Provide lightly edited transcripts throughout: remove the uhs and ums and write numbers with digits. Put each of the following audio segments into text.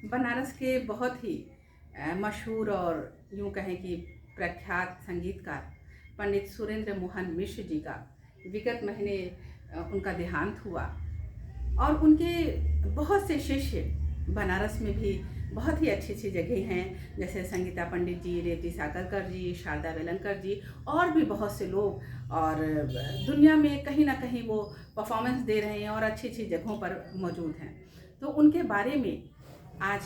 बनारस के बहुत ही मशहूर और यूँ कहें कि प्रख्यात संगीतकार पंडित सुरेंद्र मोहन मिश्र जी का विगत महीने उनका देहांत हुआ। और उनके बहुत से शिष्य बनारस में भी बहुत ही अच्छी अच्छी जगह हैं, जैसे संगीता पंडित जी, रेवती साकरकर जी, शारदा वेलंकर जी और भी बहुत से लोग। और दुनिया में कहीं ना कहीं वो परफॉर्मेंस दे रहे हैं और अच्छी अच्छी जगहों पर मौजूद हैं। तो उनके बारे में आज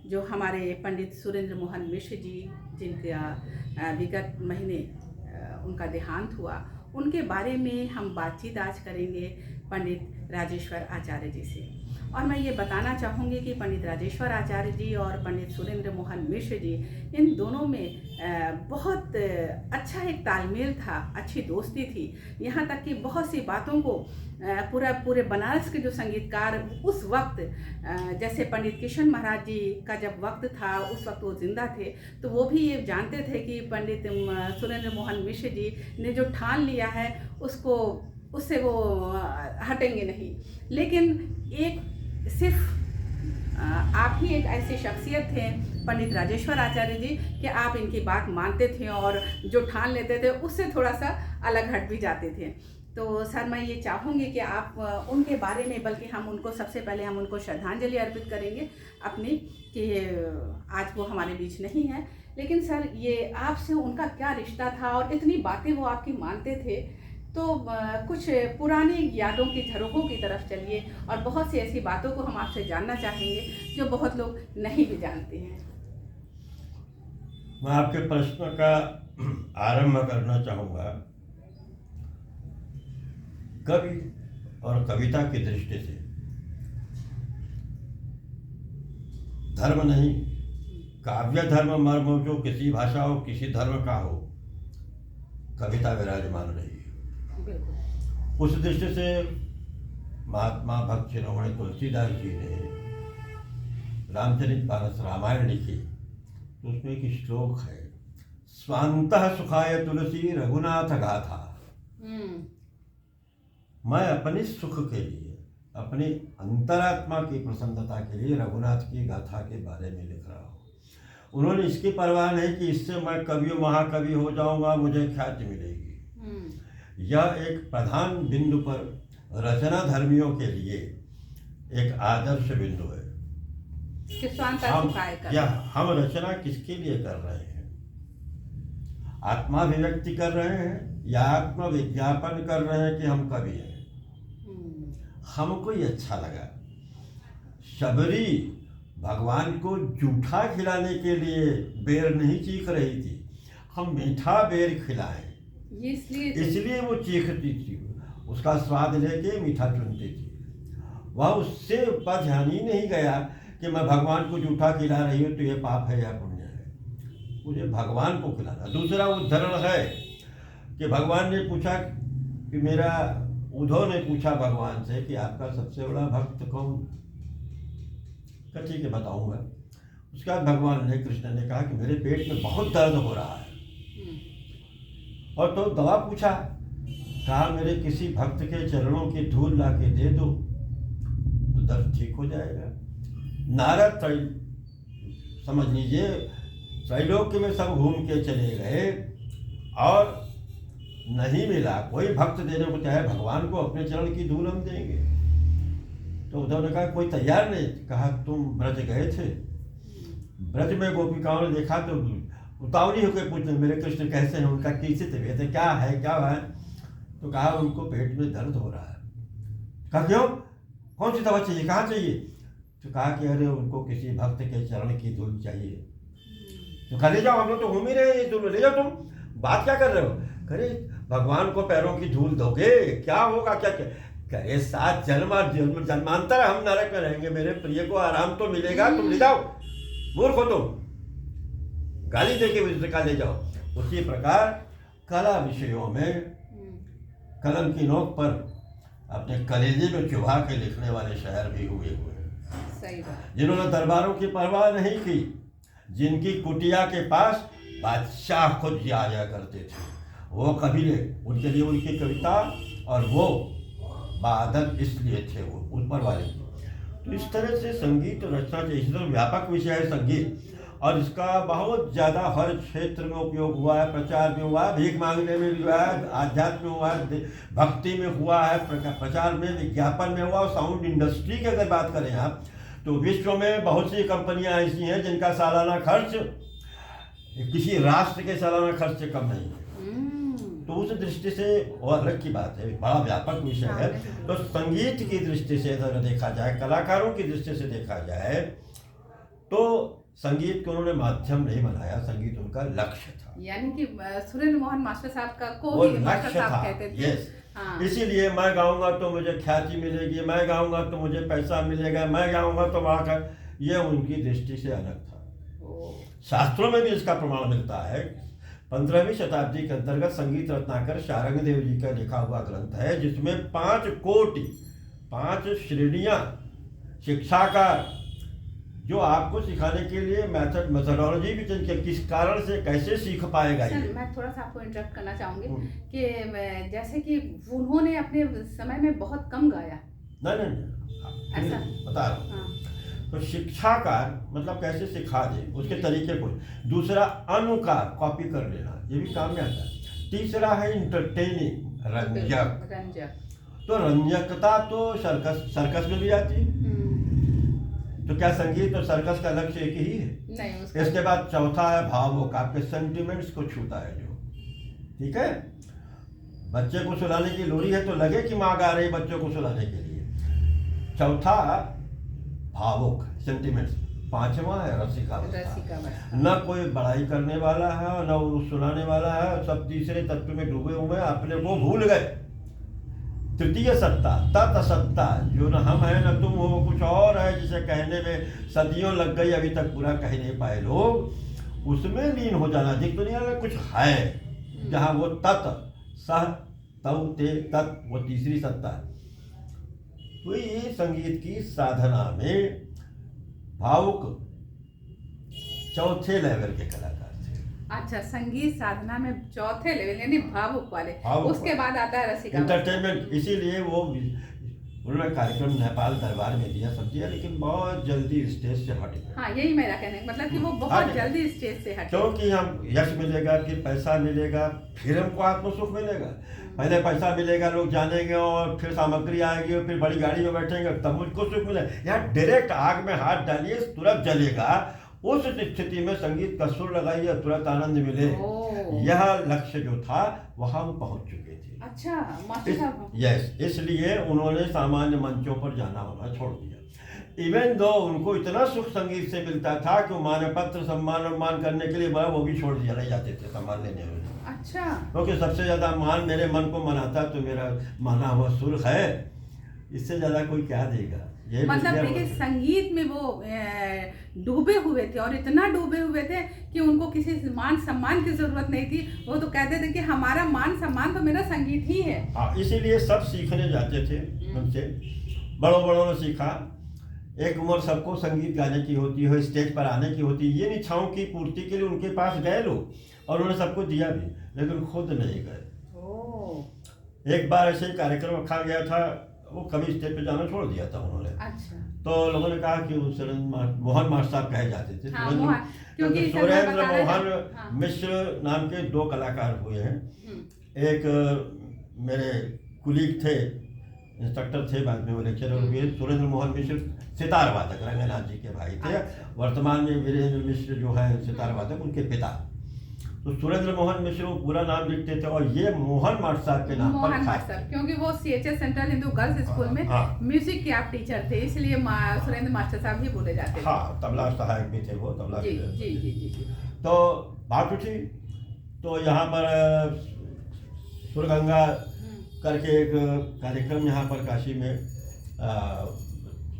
जो हमारे पंडित सुरेंद्र मोहन मिश्र जी, जिनका विगत महीने उनका देहांत हुआ, उनके बारे में हम बातचीत आज करेंगे पंडित राजेश्वर आचार्य जी से। और मैं ये बताना चाहूँगी कि पंडित राजेश्वर आचार्य जी और पंडित सुरेंद्र मोहन मिश्र जी, इन दोनों में बहुत अच्छा एक तालमेल था, अच्छी दोस्ती थी। यहाँ तक कि बहुत सी बातों को पूरे बनारस के जो संगीतकार उस वक्त, जैसे पंडित किशन महाराज जी का जब वक्त था, उस वक्त वो जिंदा थे, तो वो भी ये जानते थे कि पंडित सुरेंद्र मोहन मिश्र जी ने जो ठान लिया है उससे वो हटेंगे नहीं। लेकिन एक सिर्फ आप ही एक ऐसी शख्सियत थे पंडित राजेश्वर आचार्य जी कि आप इनकी बात मानते थे और जो ठान लेते थे उससे थोड़ा सा अलग हट भी जाते थे। तो सर, मैं ये चाहूँगी कि आप उनके बारे में, बल्कि हम उनको सबसे पहले हम उनको श्रद्धांजलि अर्पित करेंगे अपनी, कि आज वो हमारे बीच नहीं है। लेकिन सर, ये आपसे उनका क्या रिश्ता था और इतनी बातें वो आपकी मानते थे, तो कुछ पुरानी यादों की झरोखों की तरफ चलिए और बहुत सी ऐसी बातों को हम आपसे जानना चाहेंगे जो बहुत लोग नहीं भी जानते हैं। मैं आपके प्रश्न का आरंभ करना चाहूँगा कवि और कविता की दृष्टि से। धर्म नहीं, काव्य धर्म मर्म जो किसी भाषा हो, किसी धर्म का हो, कविता विराजमान रही है। उस दृष्टि से महात्मा भक्त शिरोमणि तुलसीदास जी ने रामचरितमानस रामायण लिखी, तो उसमें एक श्लोक है, स्वांतः सुखाय तुलसी रघुनाथ गाथा। मैं अपने सुख के लिए, अपनी अंतरात्मा की प्रसन्नता के लिए रघुनाथ की गाथा के बारे में लिख रहा हूँ। उन्होंने इसकी परवाह नहीं कि इससे मैं कवि महाकवि हो जाऊंगा, मुझे ख्याति मिलेगी। यह एक प्रधान बिंदु पर रचना धर्मियों के लिए एक आदर्श बिंदु है। हम रचना किसके लिए कर रहे हैं? आत्माभिव्यक्ति कर रहे हैं या आत्म विज्ञापन कर रहे हैं कि हम कवि हैं? हमको ये अच्छा लगा। शबरी भगवान को जूठा खिलाने के लिए बेर नहीं चीख रही थी, हम मीठा बेर खिलाएं इसलिए वो चीखती थी, उसका स्वाद लेके मीठा चुनती थी। वह उससे ध्यान ही नहीं गया कि मैं भगवान को जूठा खिला रही हूँ तो ये पाप है या पुण्य है। मुझे भगवान को खिलाना। दूसरा उदाहरण है कि भगवान ने पूछा कि उद्धव ने पूछा भगवान से कि आपका सबसे बड़ा भक्त कौन? तो ठीक है, बताऊंगा। उसके बाद भगवान ने, कृष्ण ने कहा कि मेरे पेट में बहुत दर्द हो रहा है। और तो दवा पूछा, कहा मेरे किसी भक्त के चरणों की धूल ला के दे दो तो दर्द ठीक हो जाएगा। नारद समझ लीजिए त्रैलोक्य में सब घूम के चले गए और नहीं मिला, कोई भक्त देने को चाहे भगवान को अपने चरण की धूल हम देंगे। तो उद्धव ने कहा कोई तैयार नहीं। कहा तुम ब्रज गए थे, ब्रज में गोपिकाओं ने देखा तो उतावली होकर पूछते मेरे कृष्ण कैसे हैं, उनका कैसे तबीयत है, क्या है? तो कहा उनको पेट में दर्द हो रहा है। कहा क्यों, कौन सी दवा चाहिए, कहाँ चाहिए? तो कहा कि अरे उनको किसी भक्त के चरण की धूल चाहिए। तो कहा ले जाओ, हम लोग तो घूम ही रहे हैं, ले जाओ, तुम बात क्या कर रहे हो? करे भगवान को पैरों की धूल दोगे, क्या होगा? क्या करे 7 जन्मांतर हम नरक में रहेंगे, मेरे प्रिय को आराम तो मिलेगा, तुम ले जाओ, मूर्ख हो तुम, गाली देके विद्या ले जाओ। उसी प्रकार कला विषयों में कलम की नोक पर अपने कलेजे में चुभा के लिखने वाले शायर भी हुए हैं, जिन्होंने दरबारों की परवाह नहीं की, जिनकी कुटिया के पास बादशाह खुद ही आया करते थे, वो कबीले, उनके लिए उनकी कविता और वो बादल इसलिए थे वो ऊपर वाले। तो तो इस तरह से संगीत रचना चाहिए। इस तरह व्यापक विषय है संगीत, और इसका बहुत ज़्यादा हर क्षेत्र में उपयोग हुआ है। प्रचार में हुआ है, भीख मांगने में भी हुआ है, आध्यात्म में हुआ है, भक्ति में हुआ है, प्रचार में, विज्ञापन में हुआ। और साउंड इंडस्ट्री की अगर बात करें आप, तो विश्व में बहुत सी कंपनियां ऐसी हैं जिनका सालाना खर्च किसी राष्ट्र के सालाना खर्च से कम नहीं है। तो उस दृष्टि से वो अलग की बात है, बड़ा व्यापक विषय है। तो संगीत की दृष्टि से अगर देखा जाए, कलाकारों की दृष्टि से देखा जाए, तो संगीत को उन्होंने माध्यम नहीं बनाया, संगीत उनका लक्ष्य था। यानी कि सुरेंद्र मोहन मास्टर साहब का को वो ही मास्टर लक्ष्य साहब था। कहते थे। यस, हाँ। इसीलिए मैं गाऊंगा तो मुझे ख्याति मिलेगी, मैं गाऊंगा तो मुझे पैसा मिलेगा, मैं गाऊंगा तो वहाँ का, ये उनकी दृष्टि से अलग था। शास्त्रों में भी इसका प्रमाण मिलता है। 15वीं शताब्दी के अंतर्गत संगीत रत्नाकर शारंग देव जी का लिखा हुआ ग्रंथ है, जिसमें 5 कोटि 5 श्रेणियां शिक्षा का, जो आपको सिखाने के लिए मेथोडोलॉजी भी चाहिए, किस कारण से कैसे सीख पाएगा ये। मैं थोड़ा सा आपको इंटरप्ट करना चाहूंगी कि जैसे कि उन्होंने अपने समय में बहुत कम गाया। नहीं ऐसा बता रहा हूँ। हाँ। तो शिक्षा का मतलब कैसे सिखा दे, उसके तरीके को। दूसरा अनुकार, कॉपी कर लेना, ये भी काम में आता है। तीसरा है इंटरटेनिंग, रंजक। तो रंजकता तो सर्कस में भी आती है। तो क्या संगीत और सर्कस का लक्ष्य एक ही है? नहीं। इसके बाद चौथा है भावुक, आपके सेंटिमेंट्स को छूता है जो, ठीक है। बच्चे को सुलाने की लोरी है तो लगे कि माँ गा रही बच्चों को सुलाने के लिए। चौथा भावुक, सेंटिमेंट्स। पांचवा है रसिका। न कोई बड़ाई करने वाला है न वो सुनाने वाला है, सब तीसरे तत्व में डूबे हुए हैं, अपने को भूल गए। तृतीय सत्ता, तत्सत्ता, जो न हम हैं न तुम हो, कुछ और है जिसे कहने में सदियों लग गई, अभी तक पूरा कह नहीं पाए लोग। उसमें लीन हो जाना। दिख दुनिया में कुछ है जहाँ वो तत्, सह, तव, ते, तत्, वो तीसरी सत्ता है। तो ये संगीत की साधना में भावुक चौथे लेवल के कलाकार थे। अच्छा, संगीत साधना में चौथे लेवल यानी भावुक वाले। उसके बाद आता है रसिका, इंटरटेनमेंट। इसीलिए वो उन्होंने कार्यक्रम नेपाल दरबार में दिया, सब दिया, लेकिन बहुत जल्दी स्टेज से हट गए। हाँ, यही मेरा कहना है, मतलब कि वो बहुत जल्दी स्टेज से हटे। क्योंकि हम यश मिलेगा, फिर पैसा मिलेगा, फिर हमको आत्मसुख मिलेगा। पहले पैसा मिलेगा, लोग जानेंगे, और फिर सामग्री आएगी, और फिर बड़ी गाड़ी में बैठेंगे, तब मुझको सुख मिलेगा। यहाँ डायरेक्ट आग में हाथ डालिए, तुरंत जलेगा। उस स्थिति में संगीत का सुर लगाइए, तुरंत आनंद मिले। यह लक्ष्य जो था वहां वो पहुंच चुके थे। अच्छा, मास्टर साहब। यस, इसलिए उन्होंने सामान्य मंचों पर जाना होना छोड़ दिया। इवन दो उनको इतना सुख संगीत से मिलता था कि मानपत्र सम्मान करने के लिए वो भी छोड़ दिया, नहीं जाते थे सम्मान लेने में। अच्छा। क्योंकि सबसे ज्यादा मान मेरे मन को मनाता तो मेरा माना हुआ सुर है, इससे ज्यादा कोई क्या देगा। मतलब देखिए, संगीत में वो डूबे हुए थे, और इतना डूबे हुए थे कि उनको किसी मान सम्मान की जरूरत नहीं थी। वो तो कहते थे कि हमारा मान सम्मान तो मेरा संगीत ही है। इसीलिए सब सीखने जाते थे उनसे, बड़ों ने सीखा। एक उम्र सबको संगीत गाने की होती है, स्टेज पर आने की होती है। ये इच्छाओं की पूर्ति के लिए उनके पास गए लोग, और उन्होंने सबको दिया भी, लेकिन खुद नहीं गए। एक बार ऐसे ही कार्यक्रम रखा गया था, वो कभी स्टेज पे जाना छोड़ दिया था उन्होंने। अच्छा। तो लोगों ने कहा कि वो मोहन मास्टर साहब कहे जाते थे। हाँ, क्योंकि सुरेंद्र मोहन मिश्र नाम के 2 कलाकार हुए हैं। एक मेरे कुलीग थे, इंस्ट्रक्टर थे, बाद में वो लेक्चरर हुए। सुरेंद्र मोहन मिश्र सितार वादक, रंगनाथ जी के भाई थे। वर्तमान में वीरेंद्र मिश्र जो है सितार वादक, उनके पिता। तो सुरेंद्र मोहन मिश्र वो पूरा नाम लिखते थे, और ये मोहन मास्टर साहब के नाम पर खास, क्योंकि वो CHS central Hindu girls school में म्यूजिक के आप टीचर थे, इसलिए सुरेंद्र मास्टर साहब ही बोले जाते थे। हाँ, तबला सहायक भी थे वो, तबला। जी जी जी जी। तो बात उठी, तो यहाँ पर सुरगंगा करके एक कार्यक्रम यहाँ पर काशी में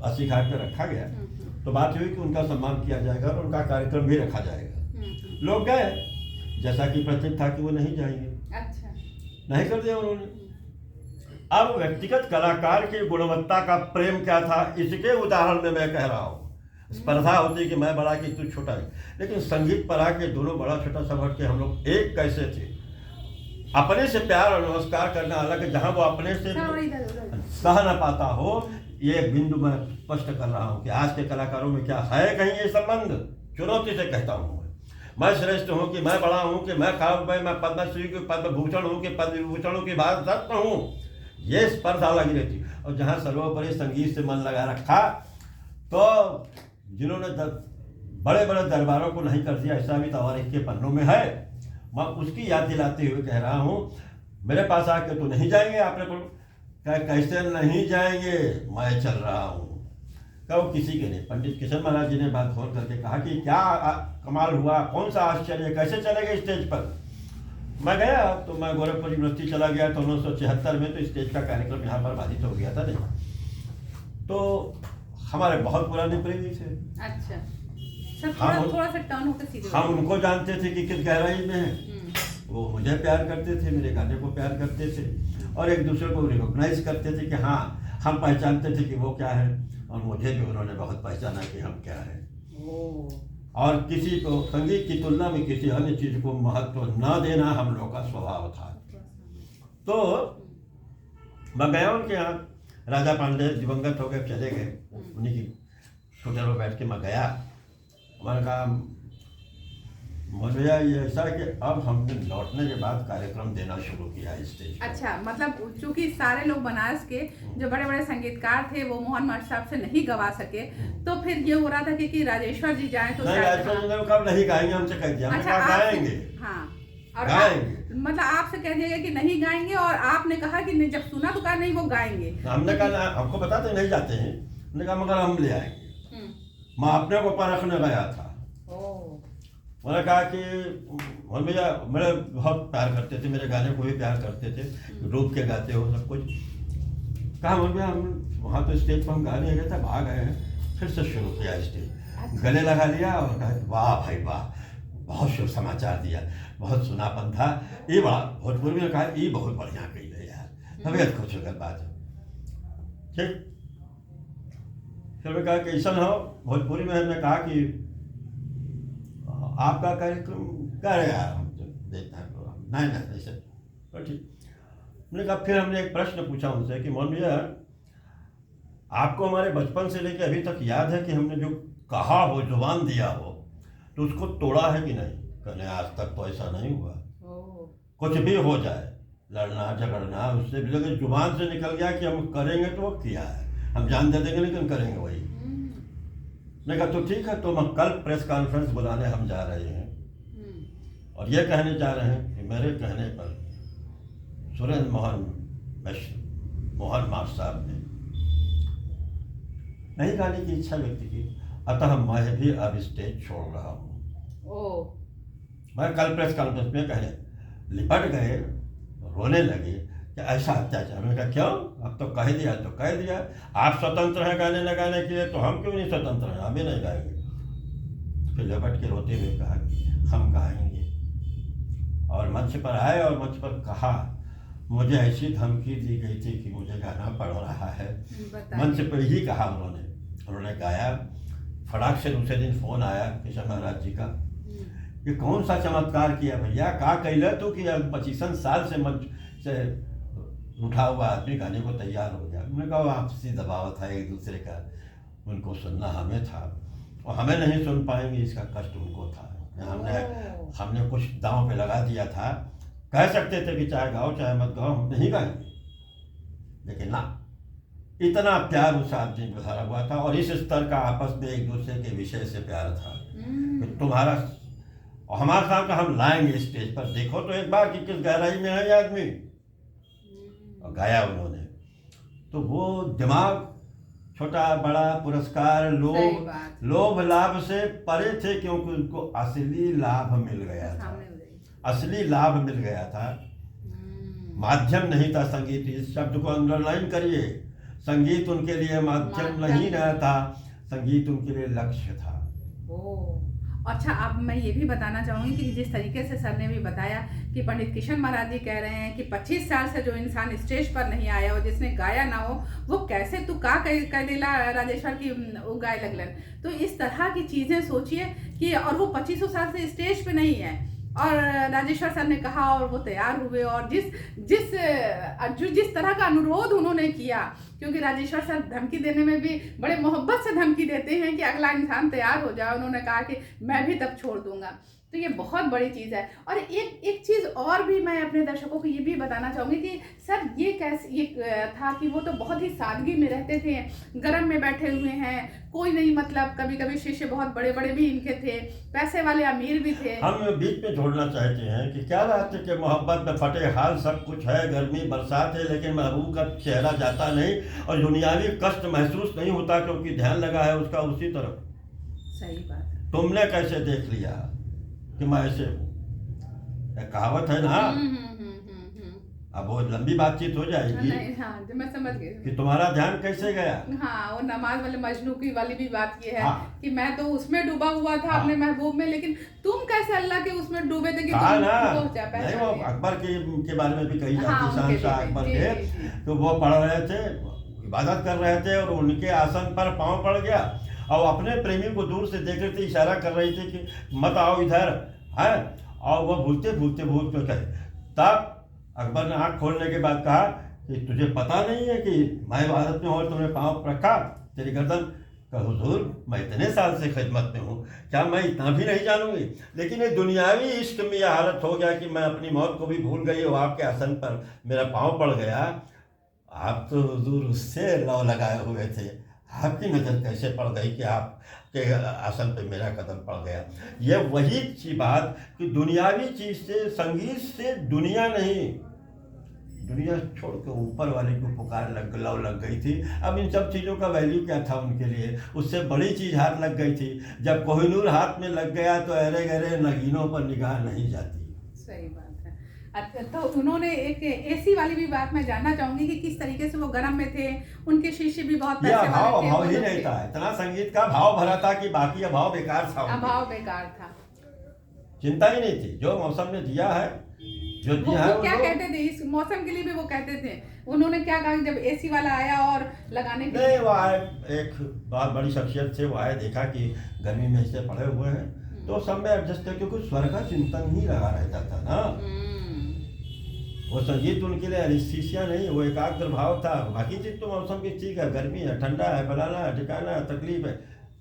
80 घाट पर रखा गया। तो बात हुई कि उनका सम्मान किया जाएगा और उनका कार्यक्रम भी रखा जाएगा। लोग गए, जैसा कि प्रतीत था कि वो नहीं जाएंगे। अच्छा। नहीं कर दिया उन्होंने। अब व्यक्तिगत कलाकार की गुणवत्ता का प्रेम क्या था, इसके उदाहरण में मैं कह रहा हूँ। स्पर्धा होती कि मैं बड़ा कि तू छोटा, लेकिन संगीत पर आके दोनों बड़ा छोटा समझ के हम लोग एक कैसे थे। अपने से प्यार और नमस्कार करना अलग है, जहाँ वो अपने से सह न पाता हो, ये बिंदु मैं स्पष्ट कर रहा हूँ कि आज के कलाकारों में क्या है कहीं ये संबंध। चुनौती से कहता हूँ मैं श्रेष्ठ हूँ कि मैं बड़ा हूँ कि मैं पद्मश्री की पद्म भूषण हूँ कि पद्म विभूषणों की बात रत्न हूँ, ये स्पर्धा लगी रहती। और जहाँ सर्वोपरि संगीत से मन लगा रखा तो जिन्होंने बड़े बड़े दरबारों को नहीं कर दिया, ऐसा भी तवारीख के पन्नों में है। मैं उसकी याद दिलाते हुए कह रहा हूँ, मेरे पास आके तो नहीं जाएंगे आपने कहा कैसे नहीं जाएंगे, मैं चल रहा हूँ। वो किसी के नहीं। पंडित किशन महाराज जी ने बात खोल करके कहा कि क्या कमाल हुआ, कौन सा आश्चर्य, कैसे चले गए स्टेज पर। मैं गया तो मैं गोरखपुर यूनिवर्सिटी चला गया तो 1976 में तो स्टेज का कार्यक्रम यहाँ पर बाधित हो गया था नहीं। तो हमारे बहुत पुराने प्रेमी थे। अच्छा, सब थोड़ा सा टर्न होकर सीधे हम उनको जानते थे कि किस गहराई में है। वो मुझे प्यार करते थे, मेरे गाने को प्यार करते थे और एक दूसरे को रिकॉग्नाइज करते थे कि हाँ हम पहचानते थे कि वो क्या है, और मुझे भी उन्होंने बहुत पहचाना कि हम क्या हैं। और किसी को संगीत की तुलना में किसी अन्य चीज को महत्व न देना हम लोग का स्वभाव था। तो मैं गया उनके यहाँ, राजा पांडे दिवंगत हो गए, चले गए, उन्हीं की होटल में बैठ के मैं गया। मैंने कहा भैया ये ऐसा कि अब हमने लौटने के बाद कार्यक्रम देना शुरू किया स्टेज पर। अच्छा, मतलब चूंकि सारे लोग बनारस के जो बड़े बड़े संगीतकार थे वो मोहन मार्ग साहब से नहीं गवा सके, तो फिर ये हो रहा था कि राजेश्वर जी जाएं तो नहीं, राजेश्वर जी ने कहा नहीं गाएंगे, हमसे कह दिया। अच्छा, गाएंगे। हाँ, और गाएंगे। मतलब आपसे कह दिया कि नहीं गाएंगे, और आपने कहा कि नहीं, जब सुना तो कहा नहीं वो गाएंगे। हमने कहा हमको बताते नहीं जाते हैं, हमने कहा मगर हम ले आएंगे। मैं अपने को परखने गया था। मैंने कहा कि भैया मेरे बहुत प्यार करते थे, मेरे गाने को भी प्यार करते थे, डूब के गाते हो सब कुछ। कहा भैया हम वहाँ तो स्टेज पर हम गाने गए थे, भाग गए हैं, फिर से शुरू किया स्टेज, गले लगा लिया और कहा वाह भाई वाह, बहुत शुभ समाचार दिया, बहुत सुनापन था, ये बड़ा भोजपुरी में कहा ये बहुत बढ़िया कही है यार, तबीयत खुश होकर बात है। ठीक, फिर मैं कहा कि ऐसा हो, भोजपुरी में हमने कहा कि आपका कार्यक्रम क्या है यार, हम तो देखते हैं प्रोग्राम, नहीं ऐसे तो ठीक। हमने कहा, फिर हमने एक प्रश्न पूछा उनसे कि मोहन भैया आपको हमारे बचपन से लेकर अभी तक याद है कि हमने जो कहा हो, जुबान दिया हो, तो उसको तोड़ा है कि नहीं। कहने आज तक तो ऐसा नहीं हुआ। कुछ भी हो जाए, लड़ना झगड़ना, उससे भी लगे जुबान से निकल गया कि हम करेंगे तो वो किया है, हम जान दे देंगे लेकिन करेंगे वही। मैं कहा तो ठीक है, तो हम कल प्रेस कॉन्फ्रेंस बुलाने हम जा रहे हैं और ये कहने जा रहे हैं कि मेरे कहने पर सुरेंद्र मोहन मार्ग साहब ने नहीं गाने की इच्छा व्यक्त की, अतः मैं भी अब स्टेज छोड़ रहा हूँ। मैं कल प्रेस कॉन्फ्रेंस में कहने लिपट गए, रोने लगे कि ऐसा अत्याचार। मैंने कहा क्यों, अब तो कह दिया तो कह दिया, आप स्वतंत्र हैं गाने लगाने के लिए, तो हम क्यों नहीं स्वतंत्र हैं, हम भी नहीं गाएंगे। फिर लिपट के रोते हुए कहा कि हम गाएंगे, और मंच पर आए और मंच पर कहा मुझे ऐसी धमकी दी गई थी कि मुझे गाना पड़ रहा है, मंच पर ही कहा उन्होंने गाया। फटाक से दूसरे दिन फोन आया किशन महाराज जी का, ये कौन सा चमत्कार किया भैया, कहा कहले तो कि 25 साल से मंच से उठा हुआ आदमी गाने को तैयार हो गया। उन्होंने कहा आपसी दबाव था एक दूसरे का, उनको सुनना हमें था और हमें नहीं सुन पाएंगे इसका कष्ट उनको था। हमने कुछ दांव पे लगा दिया था, कह सकते थे कि चाहे गाओ चाहे मत गाओ, हम नहीं गाएंगे, लेकिन ना, इतना प्यार उस आदमी को भरा हुआ था और इस स्तर का आपस में एक दूसरे के विषय से प्यार था कि तुम्हारा और हमारे साथ का हम लाएंगे स्टेज पर, देखो तो एक बार कि किस गहराई में है ये आदमी। और गाया उन्होंने, तो वो दिमाग छोटा बड़ा पुरस्कार लोभ लाभ से परे थे, क्योंकि उनको असली लाभ मिल गया था, असली लाभ मिल गया था। माध्यम नहीं था संगीत, इस शब्द को अंडरलाइन करिए, संगीत उनके लिए माध्यम नहीं रहा था, संगीत उनके लिए लक्ष्य था। अच्छा, अब मैं ये भी बताना चाहूँगी कि जिस तरीके से सर ने भी बताया कि पंडित किशन महाराज जी कह रहे हैं कि 25 साल से जो इंसान स्टेज पर नहीं आया हो, जिसने गाया ना हो, वो कैसे तू का कह देला राजेश्वर की वो गाय लगलन। तो इस तरह की चीज़ें सोचिए कि, और वो 25 साल से स्टेज पे नहीं है, और राजेश्वर सर ने कहा और वो तैयार हुए, और जिस तरह का अनुरोध उन्होंने किया, क्योंकि राजेश्वर सर धमकी देने में भी बड़े मोहब्बत से धमकी देते हैं कि अगला इंसान तैयार हो जाए, उन्होंने कहा कि मैं भी तब छोड़ दूंगा। तो ये बहुत बड़ी चीज़ है। और एक चीज़ और भी मैं अपने दर्शकों को ये भी बताना चाहूँगी कि सर ये था कि वो तो बहुत ही सादगी में रहते थे, गरम में बैठे हुए हैं, कोई नहीं, मतलब कभी कभी शिष्य बहुत बड़े बड़े भी इनके थे, पैसे वाले अमीर भी थे। हम बीच में छोड़ना चाहते हैं कि क्या बात है कि मोहब्बत में फटे हाल सब कुछ है, गर्मी बरसात है, लेकिन महबूब का चेहरा जाता नहीं और दुनियावी कष्ट महसूस नहीं होता, क्योंकि ध्यान लगा है उसका उसी तरफ। सही बात है। तुमने कैसे देख लिया कि मैं ऐसे हूँ, कहावत है ना। अब वो लंबी बातचीत हो जाएगी। नहीं, हाँ, जो मैं समझ गई कि तुम्हारा ध्यान कैसे गया। हाँ, वो नमाज वाले मजनू की वाली भी बात ये है। हाँ। कि मैं तो उसमें डूबा हुआ था, हाँ। अपने महबूब में, लेकिन तुम कैसे अल्लाह के उसमें डूबे थे कि हाँ तुम ना, नहीं, वो अकबर के बारे में भी कही जाती हाँ, है, शहंशाह अकबर के। तो वो पढ़ रहे थे, इबादत कर रहे थे, और उनके आसन पर पाँव पड़ गया, और अपने प्रेमी को दूर से देख रहे थे, इशारा कर रही थी कि मत आओ इधर है, और वो भूलते कहे। तब अकबर ने आँख खोलने के बाद कहा कि तुझे पता नहीं है कि मैं इबादत में हूँ और तुमने पाँव रखा, तेरी गर्दन का हुजूर, मैं इतने साल से खिदमत में हूँ, क्या मैं इतना भी नहीं जानूंगी। लेकिन ये दुनियावी इश्क में यह हालत हो गया कि मैं अपनी मौत को भी भूल गई और आपके आसन पर मेरा पाँव पड़ गया। आप तो हुजूर उससे लौ लगाए हुए थे, आपकी नज़र कैसे पड़ गई कि आपके आसन पे मेरा कदम पड़ गया। ये वही सी बात कि दुनियावी चीज़ से, संगीत से दुनिया नहीं, दुनिया छोड़ के ऊपर वाले को पुकार लौ लग गई थी। अब इन सब चीज़ों का वैल्यू क्या था उनके लिए, उससे बड़ी चीज़ हाथ लग गई थी। जब कोहिनूर हाथ में लग गया तो अरे गहरे नगीनों पर निगाह नहीं जाती। सही बात है। अच्छा, तो उन्होंने एक एसी वाली भी बात मैं जानना चाहूंगी कि किस तरीके से वो गरम में थे, उनके शिष्य भी बहुत पैसे वाले थे। अभाव ही नहीं था, इतना संगीत का भाव भरा था कि बाकी अभाव बेकार था, अभाव बेकार था, चिंता ही नहीं थी। जो मौसम ने दिया है, जो दिया है, वो क्या कहते थे इस मौसम के लिए भी, वो कहते थे, उन्होंने क्या कहा जब एसी वाला आया और लगाने के नहीं, वो आए, एक बहुत बड़ी शख्सियत से वो आए, देखा कि गर्मी में ऐसे पड़े हुए हैं, तो सब में एडजस्ट है, क्योंकि स्वर का चिंतन ही लगा रहता था ना। वो संगीत उनके लिए एनेस्थीसिया नहीं, वो एकाग्र भाव था। बाकी चीज़ तो मौसम की ठीक है, गर्मी है, ठंडा है, फलाना है, ठिकाना है, तकलीफ है,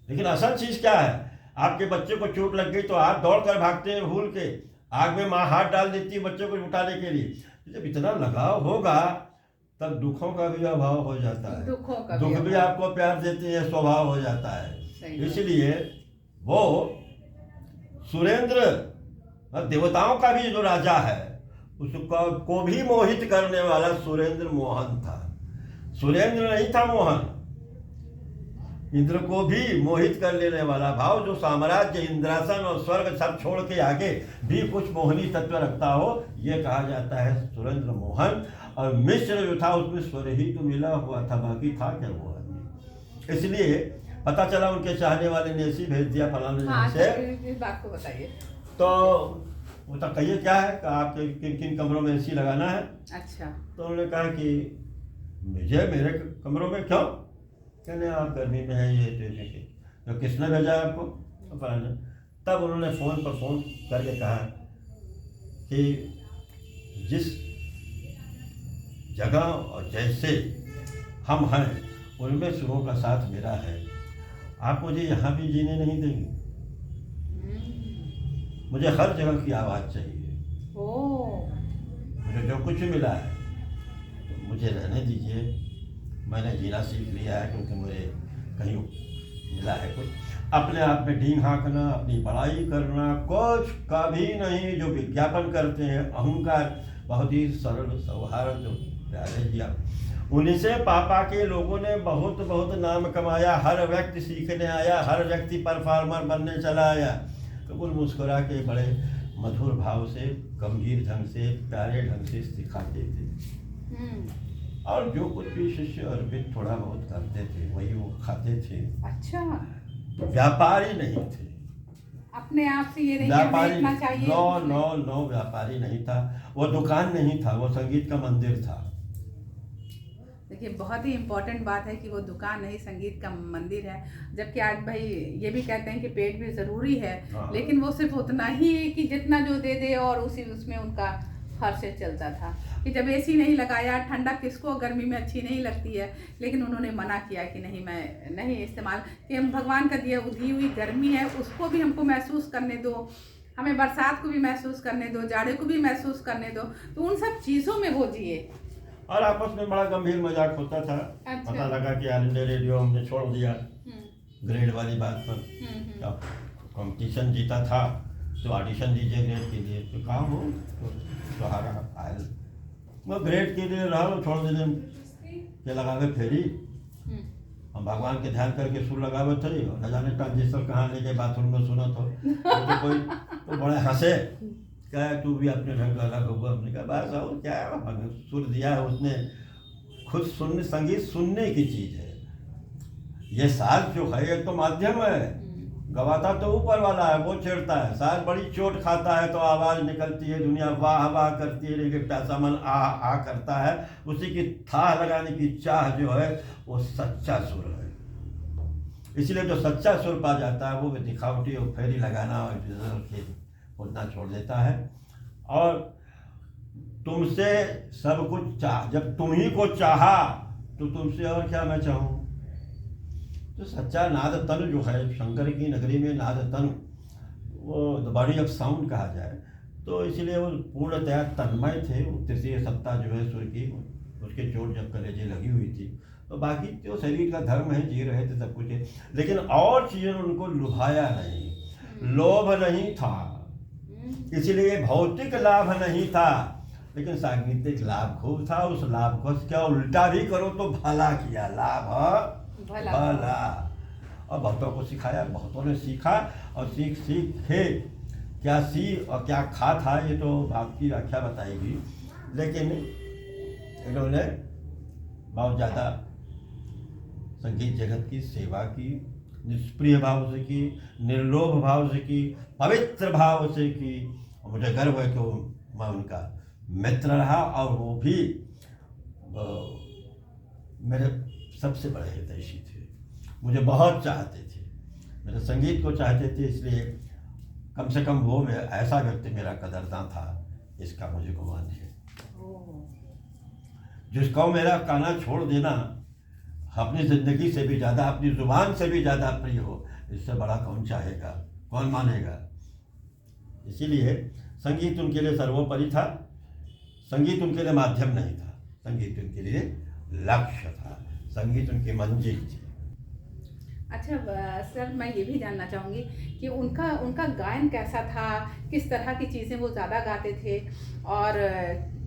लेकिन असल चीज़ क्या है। आपके बच्चे को चोट लग गई तो आप दौड़ कर भागते हैं भूल के, आग में माँ हाथ डाल देती है बच्चे को उठाने के लिए। जब इतना लगाव होगा तब दुखों का भी अभाव हो जाता है, दुख भी आपको प्यार देते हैं, स्वभाव हो जाता है। इसलिए वो सुरेंद्र देवताओं का भी जो राजा है, उसको भी मोहित करने वाला सुरेंद्र मोहन था। सुरेंद्र नहीं था मोहन, इंद्र को भी मोहित कर लेने वाला भाव, जो साम्राज्य, इंद्रासन और स्वर्ग सब छोड़ के आगे भी कुछ मोहनी तत्व रखता हो, ये कहा जाता है सुरेंद्र मोहन। और मिश्र जो था उसमें स्वर ही तो मिला हुआ था, बाकी था क्या वो आदमी। इसलिए पता चला उनके चाहने वाले ने ऐसी भेज दिया फलाने से। इस बात को बताइए। तो वो तो कहिए क्या है कि आपके किन किन कमरों में एसी लगाना है। अच्छा। तो उन्होंने कहा कि मुझे मेरे कमरों में क्यों, कहने आप गर्मी में है, ये तो किसने भेजा है आपको, तो तब उन्होंने फ़ोन करके कहा कि जिस जगह और जैसे हम हैं उनमें सुरों का साथ मेरा है, आप मुझे यहाँ भी जीने नहीं देंगे, मुझे हर जगह की आवाज़ चाहिए। मुझे जो कुछ मिला है तो मुझे रहने दीजिए, मैंने जीना सीख लिया है, क्योंकि मुझे कहीं मिला है कुछ। अपने आप में ढींग हाँकना, अपनी बड़ाई करना कुछ कभी नहीं। जो विज्ञापन करते हैं अहंकार, बहुत ही सरल सौहार्द जो प्यारे जिया, उन्हीं से पापा के लोगों ने बहुत बहुत नाम कमाया। हर व्यक्ति सीखने आया, हर व्यक्ति परफॉर्मर बनने चला आया। कबूल मुस्कुरा के बड़े मधुर भाव से, गंभीर ढंग से, प्यारे ढंग से सिखाते थे। और जो कुछ भी शिष्य अर्पित थोड़ा बहुत करते थे वही वो खाते थे। अच्छा। व्यापारी नहीं थे, अपने आप से ये नहीं व्यापारी चाहिए। नो व्यापारी नहीं था। वो दुकान नहीं था, वो संगीत का मंदिर था। देखिए बहुत ही इम्पोर्टेंट बात है कि वो दुकान नहीं संगीत का मंदिर है। जबकि आज भाई ये भी कहते हैं कि पेट भी ज़रूरी है, हाँ। लेकिन वो सिर्फ उतना ही कि जितना जो दे दे और उसी उसमें उनका खर्च चलता था। कि जब एसी नहीं लगाया, ठंडा किसको गर्मी में अच्छी नहीं लगती है, लेकिन उन्होंने मना किया कि नहीं, मैं नहीं इस्तेमाल, कि हम भगवान का दिया दी हुई गर्मी है उसको भी हमको महसूस करने दो, हमें बरसात को भी महसूस करने दो, जाड़े को भी महसूस करने दो। तो उन सब चीज़ों में वो जिए। और आपस में बड़ा गंभीर मजाक होता था। अच्छा। पता लगा कि ऑल इंडिया रेडियो हमने छोड़ दिया ग्रेड वाली बात पर। अब कंपटीशन जीता था तो ऑडिशन दीजिए ग्रेड के लिए, तो कहा हो तो हारा आयल मैं ग्रेड के लिए रहा छोड़ देने के लगावे फेरी। हम भगवान के ध्यान करके सुर लगावे थे और न जाने ट्रांजिस्टर कहाँ लेके बाथरूम में सुना तो कोई तो बड़े हंसे, क्या तू भी अपने ढंग का अलग होगा। हमने कहा बस आओ क्या है, सुर दिया है उसने, खुद सुनने, संगीत सुनने की चीज़ है। ये साज जो है ये तो माध्यम है, गवाता तो ऊपर वाला है, वो छेड़ता है। साज बड़ी चोट खाता है तो आवाज़ निकलती है, दुनिया वाह वाह करती है, लेकिन प्यासा मन आ आ करता है। उसी की थाह लगाने की चाह जो है वो सच्चा सुर है। इसलिए जो सच्चा सुर पा जाता है वो भी दिखावटी और फेरी लगाना और उतना छोड़ देता है। और तुमसे सब कुछ चाह, जब तुम ही को चाहा तो तुमसे और क्या मैं चाहूँ। तो सच्चा नाद तन जो है, शंकर की नगरी में नाद तन, वो द बॉडी ऑफ साउंड कहा जाए, तो इसलिए वो पूर्णतया तन्मय थे। वो तृतीय सत्ता जो है सुर की, उसके चोट जब कलेजे लगी हुई थी, तो बाकी जो शरीर का धर्म है, जी रहे थे सब कुछ है, लेकिन और चीज़ें उनको लुभाया नहीं, लोभ नहीं था। इसलिए भौतिक लाभ नहीं था, लेकिन सांगीतिक लाभ खूब था। उस लाभ को क्या उल्टा भी करो तो भला किया, लाभ भला। और बहुतों को सिखाया, बहुतों ने सीखा और सीख के क्या सी और क्या खा था ये तो आपकी व्याख्या बताएगी। लेकिन इन्होंने बहुत ज़्यादा संगीत जगत की सेवा की, निष्प्रिय भाव से की, निर्लोभ भाव से की, पवित्र भाव से की। और मुझे गर्व है कि मैं उनका मित्र रहा और वो भी मेरे सबसे बड़े हितैषी थे। मुझे बहुत चाहते थे, मेरे संगीत को चाहते थे, इसलिए कम से कम वो ऐसा व्यक्ति मेरा कदरदान था, इसका मुझे गुमान है। जिसको मेरा गाना छोड़ देना अपनी ज़िंदगी से भी ज़्यादा, अपनी ज़ुबान से भी ज़्यादा प्रिय हो, इससे बड़ा कौन चाहेगा, कौन मानेगा। इसीलिए संगीत उनके लिए सर्वोपरि था। संगीत उनके लिए माध्यम नहीं था, संगीत उनके लिए लक्ष्य था, संगीत उनकी मंजिल थी। अच्छा सर, मैं ये भी जानना चाहूँगी कि उनका गायन कैसा था, किस तरह की चीज़ें वो ज़्यादा गाते थे, और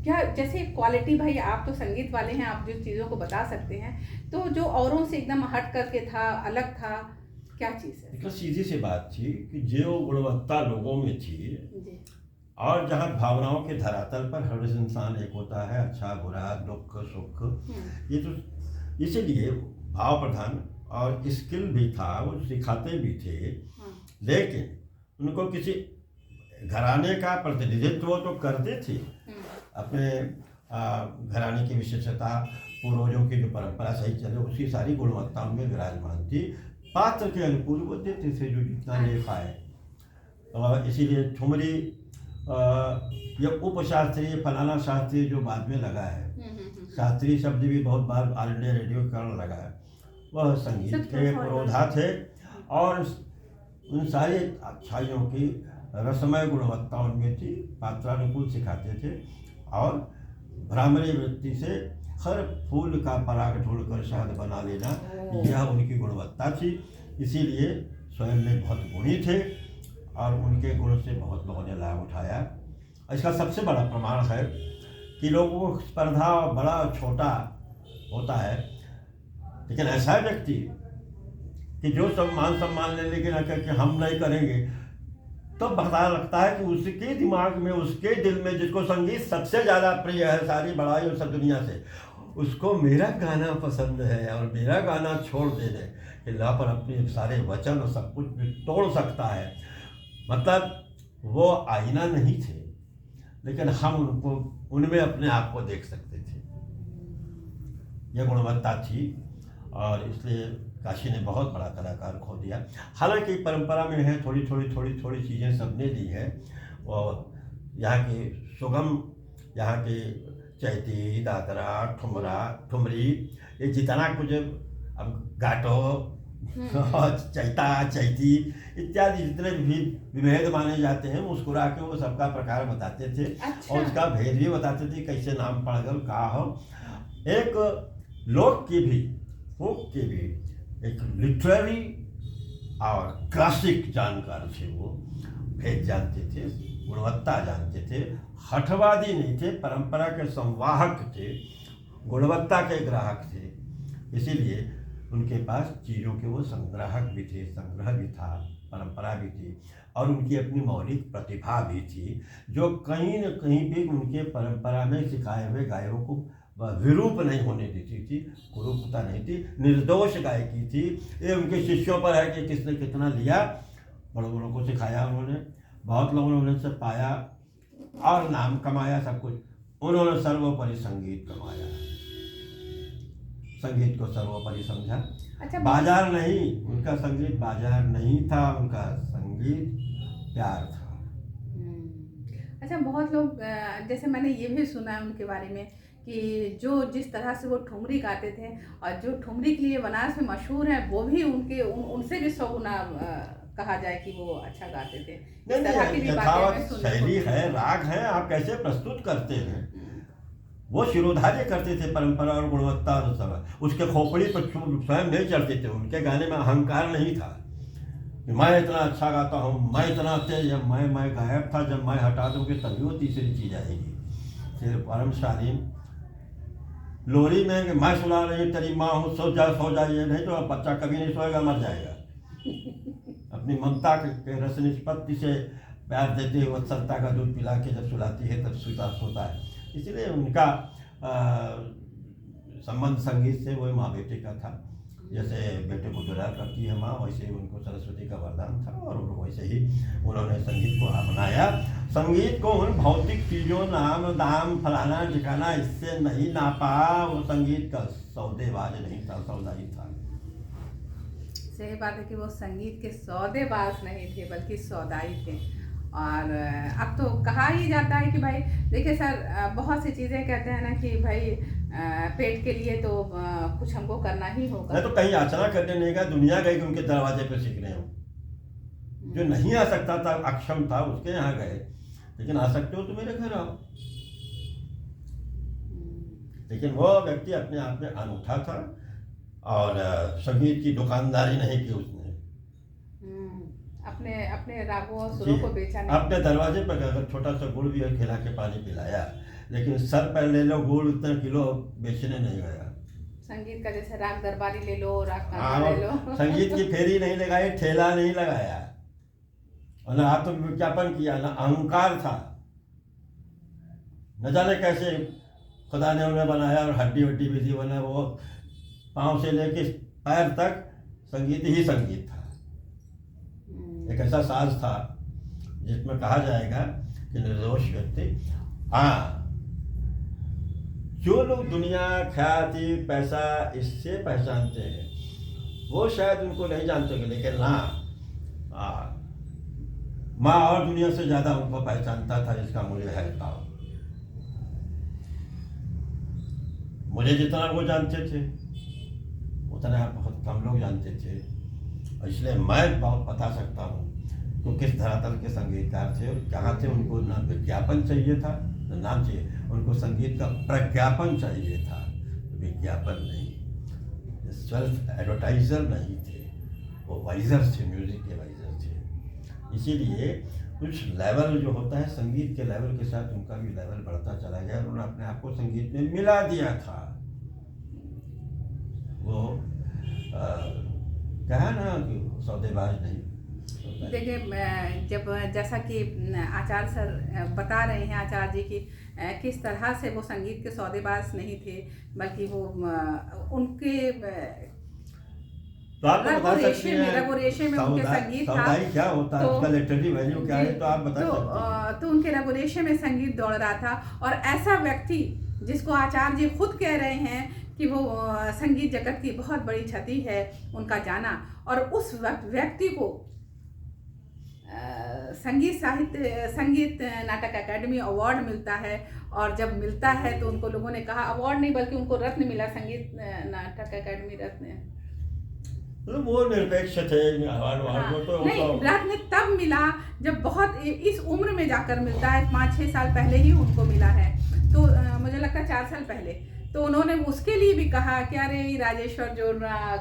क्या जैसे क्वालिटी, भाई आप तो संगीत वाले हैं, आप जो चीज़ों को बता सकते हैं, तो जो औरों से एकदम हट करके था, अलग था, क्या चीज़ है? तो सीधी सी बात थी कि जो गुणवत्ता लोगों में थी जी। और जहाँ भावनाओं के धरातल पर हर इंसान एक होता है, अच्छा बुरा दुख सुख, ये तो इसीलिए भाव प्रधान और स्किल भी था, वो सिखाते भी थे। लेकिन उनको किसी घराने का प्रतिनिधित्व तो करते थे, अपने घराने की विशेषता, पूर्वजों की जो परंपरा सही चले उसकी सारी गुणवत्ता उनमें विराजमान थी। पात्र के अनुकूल वो देते थे जो जितना ले पाए। और इसीलिए ठुमरी या उपशास्त्रीय फलाना शास्त्रीय जो बाद में लगा है, शास्त्रीय शब्द भी बहुत बार ऑल इंडिया रेडियो कारण लगा है, वह संगीत के पुरोधा थे और उन सारी अच्छाइयों की रसमय गुणवत्ता उनमें थी। पात्रानुकूल सिखाते थे और भ्रामरी वृत्ति से हर फूल का पराग ढूंढकर शहद बना लेना, यह उनकी गुणवत्ता थी। इसीलिए स्वयं में बहुत गुणी थे और उनके गुण से बहुत लोगों ने लाभ उठाया। इसका सबसे बड़ा प्रमाण है कि लोगों को स्पर्धा बड़ा छोटा होता है, लेकिन ऐसा व्यक्ति कि जो मान सम्मान ले लेकिन कि हम नहीं करेंगे, तो पता लगता है कि उसके दिमाग में, उसके दिल में जिसको संगीत सबसे ज़्यादा प्रिय है सारी बड़ाई और सब दुनिया से, उसको मेरा गाना पसंद है और मेरा गाना छोड़ दे दे कि ला पर अपने सारे वचन और सब कुछ भी तोड़ सकता है। मतलब वो आईना नहीं थे, लेकिन हम उनको उनमें अपने आप को देख सकते थे। ये गुणवत्ता थी, और इसलिए काशी ने बहुत बड़ा कलाकार खो दिया। हालांकि परंपरा में है, थोड़ी थोड़ी चीज़ें सबने दी हैं, और यहाँ की सुगम, यहाँ की चैती, दादरा, ठुमरी, ये जितना कुछ अब गाटो और चैता, चैती इत्यादि जितने भी विभेद माने जाते हैं, मुस्कुरा के वो सबका प्रकार बताते थे। अच्छा। और उसका भेद भी बताते थे, कैसे नाम पड़ गल का हो। एक लोक की भी, फोक की भी, एक लिटरेरी और क्लासिक जानकार थे वो, भेद जानते थे, गुणवत्ता जानते थे, हठवादी नहीं थे, परंपरा के संवाहक थे, गुणवत्ता के ग्राहक थे। इसीलिए उनके पास चीज़ों के वो संग्राहक भी थे, संग्रह भी था, परंपरा भी थी, और उनकी अपनी मौलिक प्रतिभा भी थी, जो कहीं न कहीं भी उनके परंपरा में सिखाए हुए गायों को विरूप नहीं होने देती थी, कुरूपता नहीं थी, निर्दोष गायकी थी। ये उनके शिष्यों पर है कि किसने कितना लिया, बड़ों बड़ों को सिखाया उन्होंने, बहुत लोगों ने उनसे पाया और नाम कमाया, सब कुछ। उन्होंने सर्वोपरि संगीत कमाया, संगीत को सर्वोपरि समझा। अच्छा, बाजार नहीं, उनका संगीत बाजार नहीं था, उनका संगीत प्यार था। अच्छा, बहुत लोग जैसे मैंने ये भी सुना है उनके बारे में कि जो जिस तरह से वो ठुमरी गाते थे, और जो ठुमरी के लिए बनारस में मशहूर है, वो भी उनसे भी 100 गुना कहा जाए कि वो अच्छा गाते थे। इस तरह की भी बातें मैं सुनने को शैली है, राग है, आप कैसे प्रस्तुत करते हैं, वो शिरोधार्य करते थे परंपरा और गुणवत्ता और सब। उसके खोपड़ी पर स्वयं नहीं चढ़ते थे, उनके गाने में अहंकार नहीं था कि मैं इतना अच्छा गाता हूँ, मैं इतना तेज, जब मैं गायब था, जब मैं हटा दूँगी तभी वो तीसरी चीज़ आएगी। फिर परम शालीन लोरी में कि मैं सुना रही तेरी माँ हूँ, सो जा, ये नहीं तो बच्चा कभी नहीं सोएगा, मर जाएगा। अपनी ममता के रस निष्पत्ति से प्यार देते हुए वत्सलता का दूध पिला के जब सुलाती है तब सोता है। इसलिए उनका संबंध संगीत से वो माँ बेटे का था। जैसे बेटे को दुलार करती है माँ, वैसे ही उनको सरस्वती का वरदान था, और वैसे ही उन्होंने संगीत को अपनाया। संगीत को उन भौतिक चीज़ों, नाम दाम फलाना ठिकाना, इससे नहीं नापा। वो संगीत का सौदेबाज नहीं था, सौदाई था। सही बात है कि वो संगीत के सौदेबाज नहीं थे, बल्कि सौदाई थे। और अब तो कहा ही जाता है कि भाई देखिए सर, बहुत सी चीज़ें कहते हैं ना कि भाई पेट के लिए तो कुछ हमको करना ही होगा। मैं तो कहीं याचना करने नहीं गया, दुनिया गई कि उनके दरवाजे पर सीखने हो। जो नहीं आ सकता था, अक्षम था, उसके यहाँ गए, लेकिन आ सकते हो तो मेरे घर आओ। लेकिन वो व्यक्ति अपने आप में अनूठा था, और संगीत की दुकानदारी नहीं की उसने। अपने रागों और सुरों को बेचा नहीं। अपने दरवाजे पर अगर छोटा सा गुड़ भी खिला के पानी पिलाया, लेकिन सर पर ले लो गुड़ उतना किलो बेचने नहीं गया। संगीत का जैसे राग दरबारी ले लो, राग कान्हा ले लो। संगीत की फेरी नहीं लगाई, ठेला नहीं लगाया, और न आत्म विज्ञापन किया, न अहंकार था। न जाने कैसे खुदा ने उन्हें बनाया, और हड्डी वड्डी भी थी, बना वो पाँव से लेके पैर तक संगीत ही संगीत था। एक ऐसा साज था जिसमें कहा जाएगा कि निर्दोष व्यक्ति, हाँ, जो लोग दुनिया, ख्याति, पैसा इससे पहचानते हैं, वो शायद उनको नहीं जानते, लेकिन हाँ, माँ और दुनिया से ज़्यादा उनको पहचानता था, जिसका मूल्य है था। मुझे जितना वो जानते थे उतना बहुत कम लोग जानते थे, और इसलिए मैं बहुत बता सकता हूँ तो किस धरातल के संगीतकार थे और कहाँ थे। उनको ना विज्ञापन चाहिए था, ना नाम चाहिए, उनको संगीत का प्रज्ञापन चाहिए था, विज्ञापन नहीं। सेल्फ एडवर्टाइजर नहीं थे, वो वाइजर थे, म्यूजिक के वाइजर थे। इसीलिए कुछ लेवल जो होता है, संगीत के लेवल के साथ उनका भी लेवल बढ़ता चला गया, उन्होंने अपने आप को संगीत में मिला दिया था। वो कहा ना कि सौदेबाज नहीं। देखिए, जब जैसा कि आचार्य सर बता रहे हैं, आचार्य जी की किस तरह से वो संगीत के सौदेबाज नहीं थे, बल्कि वो उनके रघु रेशे में उनके संगीत था। क्या होता है, उसका लिटरेरी वैल्यू क्या है, तो आप बता सकते हैं। तो उनके रघु रेशे में संगीत दौड़ रहा था, और ऐसा व्यक्ति जिसको आचार्य जी खुद कह रहे हैं कि वो संगीत जगत की बहुत बड़ी क्षति है उनका जाना। और उस व्यक्ति को संगीत नाटक अकादमी अवार्ड मिलता है। और जब मिलता है तो उनको लोगों ने कहा, अवार्ड नहीं बल्कि उनको रत्न मिला, संगीत नाटक अकादमी रत्न। मतलब वो निरपेक्ष थे अवार्ड हाँ, को तो नहीं, रत्न तब मिला जब बहुत इस उम्र में जाकर मिलता है। 5-6 साल पहले ही उनको मिला है, तो मुझे लगता है 4 साल पहले। तो उन्होंने उसके लिए भी कहा कि अरे राजेश्वर जो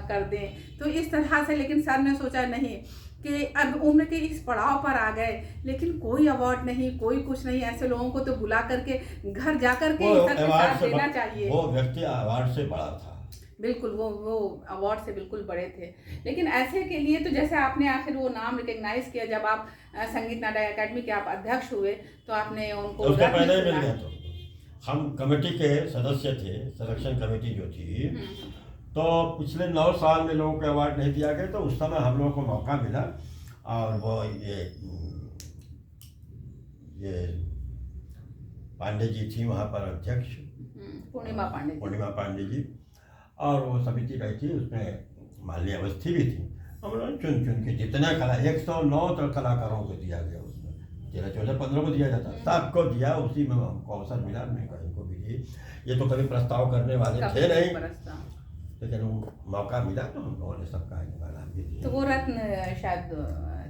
कर दें, तो इस तरह से। लेकिन सर ने सोचा नहीं कि अब उम्र के इस पड़ाव पर आ गए, लेकिन कोई अवार्ड नहीं, कोई कुछ नहीं, ऐसे लोगों को तो बुला करके घर जा करके सर के साथ देना चाहिए। वो व्यक्ति अवार्ड से बड़ा था, बिल्कुल, वो अवार्ड से बिल्कुल बड़े थे। लेकिन ऐसे के लिए तो जैसे आपने आखिर वो नाम रिकग्नाइज किया, जब आप संगीत नाटक अकादमी के आप अध्यक्ष हुए, तो आपने उनको उसके पहले ही मिल गया। तो हम कमेटी के सदस्य थे, सिलेक्शन कमेटी जो थी, तो पिछले 9 साल में लोगों को अवार्ड नहीं दिया गया। तो उस समय हम लोगों को मौका मिला, और वो ये पांडे जी थी वहाँ पर अध्यक्ष, पूर्णिमा पांडे जी, और वो समिति गई थी, उसमें मालिनी अवस्थी भी थी। हम लोग चुन के जितने 109 कलाकारों को दिया गया, उसमें 13, 14, 15 को दिया जाता, सबको दिया। उसी में हमको अवसर मिला, मैं इनको भी दिए। ये तो कभी प्रस्ताव करने वाले थे नहीं, लेकिन वो मौका मिला तो हम लोगों ने सबका नाम भी दिया। तो वो रत्न शायद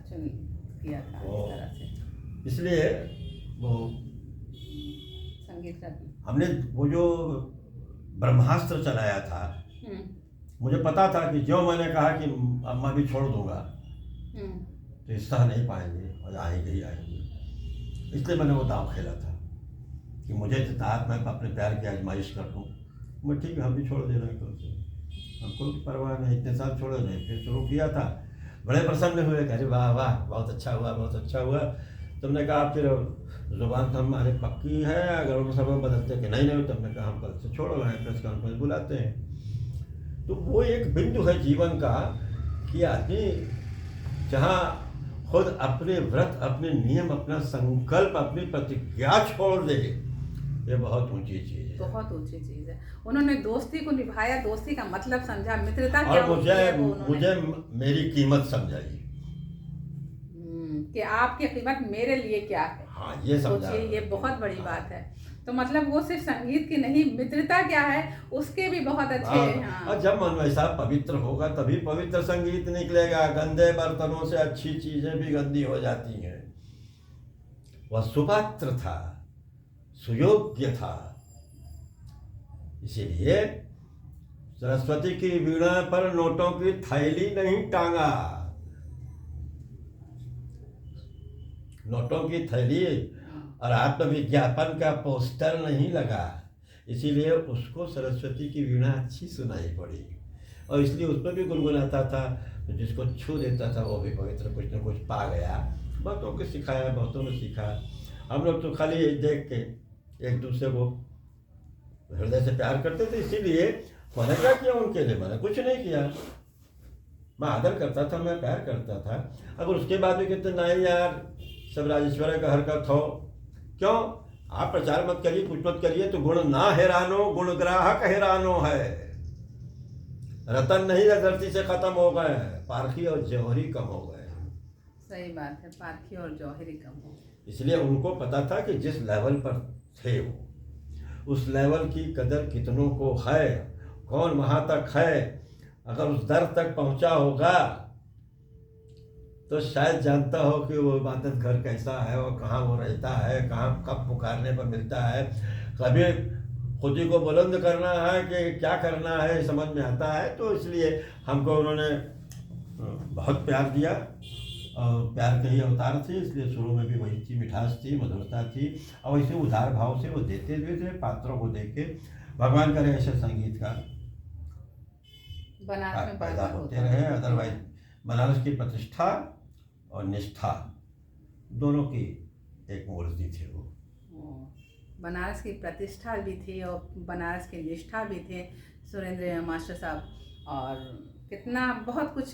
चुन किया था इस तरह से, इसलिए वो संगीत रत्न। हमने वो जो ब्रह्मास्त्र चलाया था, मुझे पता था कि जो मैंने कहा कि अब मैं भी छोड़ दूंगा तो इस तरह नहीं पाएंगे और आएंगे ही आएंगे। इसलिए मैंने वो दांव खेला था कि मुझे इत्तेफाक मैं अपने प्यार की आजमाइश कर लूँ। मैं ठीक है, हम भी छोड़ दे रहे हैं, कल से हमको परवाह नहीं, इतने साल छोड़े नहीं। फिर शुरू किया था, बड़े प्रसन्न हुए, कह रहे वाह वाह बहुत अच्छा हुआ, बहुत अच्छा हुआ। तुमने कहा फिर जुबान तो हमारे पक्की है, अगर उनको सब बदलते कि नहीं नहीं, तुमने कहा हम कल से छोड़ रहे हैं, प्रेस कॉन्फ्रेंस बुलाते हैं। तो वो एक बिंदु है जीवन का कि आदमी जहाँ खुद अपने व्रत, अपने नियम, अपना संकल्प, अपनी प्रतिज्ञा छोड़ दे, ये बहुत ऊंची चीज़ है, बहुत ऊंची चीज़ है। उन्होंने दोस्ती को निभाया, दोस्ती का मतलब समझा, मित्रता क्या और मुझे मेरी कीमत समझाई कि आपकी कीमत मेरे लिए क्या है। हाँ, ये समझा, ये बहुत बड़ी बात है। तो मतलब वो सिर्फ संगीत की नहीं, मित्रता क्या है उसके भी बहुत अच्छे हैं। हाँ। और जब मन वैसा पवित्र होगा तभी पवित्र संगीत निकलेगा। गंदे बर्तनों से अच्छी चीजें भी गंदी हो जाती हैं। वह सुपात्र था, सुयोग्य था, इसीलिए सरस्वती की वीणा पर नोटों की थैली नहीं टांगा, नोटों की थैली और आत्मविज्ञापन का पोस्टर नहीं लगा। इसीलिए उसको सरस्वती की वीणा अच्छी सुनाई पड़ी, और इसलिए उस पर भी गुनगुनाता था। तो जिसको छू देता था वो भी पवित्र कुछ न कुछ पा गया। बहुतों को सिखाया, बहुतों ने सीखा। हम लोग तो खाली देख के एक दूसरे को हृदय से प्यार करते थे। इसीलिए मैंने क्या किया उनके लिए, मैंने कुछ नहीं किया। मैं आदर करता था, मैं प्यार करता था। अगर उसके बाद भी कहते नहीं यार सब राजेश्वर का हरकत हो, क्यों आप प्रचार मत करिए, कुछ मत करिए, तो गुण ना हैरानो, गुण ग्राहक हैरानो है। रतन नहीं धरती से खत्म हो गए, पारखी और जौहरी कम हो गए। सही बात है, पारखी और जौहरी कम हो। इसलिए उनको पता था कि जिस लेवल पर थे वो, उस लेवल की कदर कितनों को है, कौन वहाँ तक है। अगर उस दर तक पहुँचा होगा तो शायद जानता हो कि वो इबादत घर कैसा है और कहाँ वो रहता है, कहाँ कब पुकारने पर मिलता है। कभी खुद ही को बुलंद करना है कि क्या करना है समझ में आता है। तो इसलिए हमको उन्होंने बहुत प्यार दिया, और प्यार के ही अवतार थे। इसलिए शुरू में भी वही थी, मिठास थी, मधुरता थी, और वैसे उदार भाव से वो देते भी थे। पात्रों को देख के भगवान करे ऐसे संगीतकार पैदा होते रहे। अदरवाइज बनारस की प्रतिष्ठा और निष्ठा दोनों की एक मूर्ति थी वो। बनारस की प्रतिष्ठा भी थी और बनारस की निष्ठा भी थे सुरेंद्र मास्टर साहब। और कितना बहुत कुछ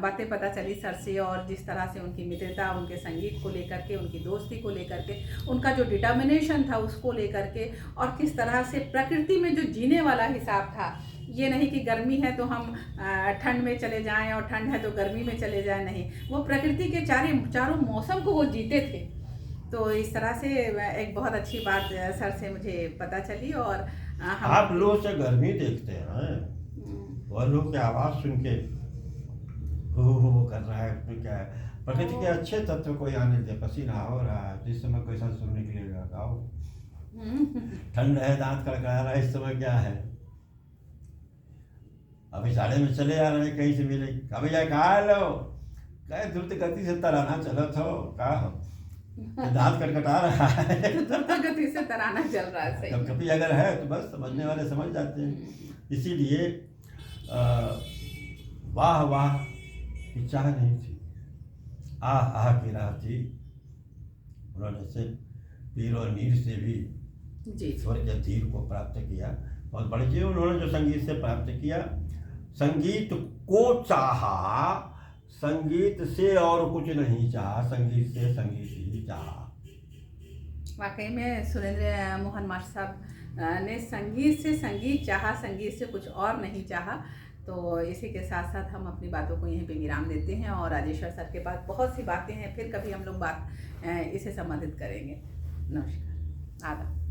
बातें पता चली सर से, और जिस तरह से उनकी मित्रता, उनके संगीत को लेकर के, उनकी दोस्ती को लेकर के, उनका जो डिटर्मिनेशन था उसको लेकर के, और किस तरह से प्रकृति में जो जीने वाला हिसाब था, ये नहीं कि गर्मी है तो हम ठंड में चले जाएं और ठंड है तो गर्मी में चले जाएं, नहीं, वो प्रकृति के चारों मौसम को वो जीते थे। तो इस तरह से एक बहुत अच्छी बात सर से मुझे पता चली। और आप लोग से गर्मी देखते हैं, वह लोग की आवाज़ सुन के हो कर रहा है, उसमें क्या है, प्रकृति के अच्छे तत्व को आने दे, पसीना हो रहा है, जिस समय कैसा सुनने के लिए गाओ। ठंड है, दांत कड़कड़ा रहा है, इस समय क्या है, अभी साढ़े में चले आ रहे हैं कहीं से मिले, अभी जाए कहा लो, कहे द्रुत गति से तराना चलो थो, कहा दांत कटकटा रहा है, द्रुत गति से तराना चल रहा है। कभी कभी अगर है तो बस समझने वाले समझ जाते हैं। इसीलिए वाह वाह की चाह नहीं थी, आह आह की राह थी। उन्होंने से पीर और नीर से भी स्वर के धीर को प्राप्त किया। बहुत बड़ी चीज उन्होंने जो संगीत से प्राप्त किया, संगीत को चाहा, संगीत से और कुछ नहीं चाहा, संगीत से संगीत ही चाहा। वाकई में सुरेंद्र मोहन मास्टर साहब ने संगीत से संगीत चाहा, संगीत से कुछ और नहीं चाहा। तो इसी के साथ साथ हम अपनी बातों को यहीं पे विराम देते हैं, और राजेश्वर सर के पास बहुत सी बातें हैं, फिर कभी हम लोग बात इससे संबंधित करेंगे। नमस्कार, आदाब।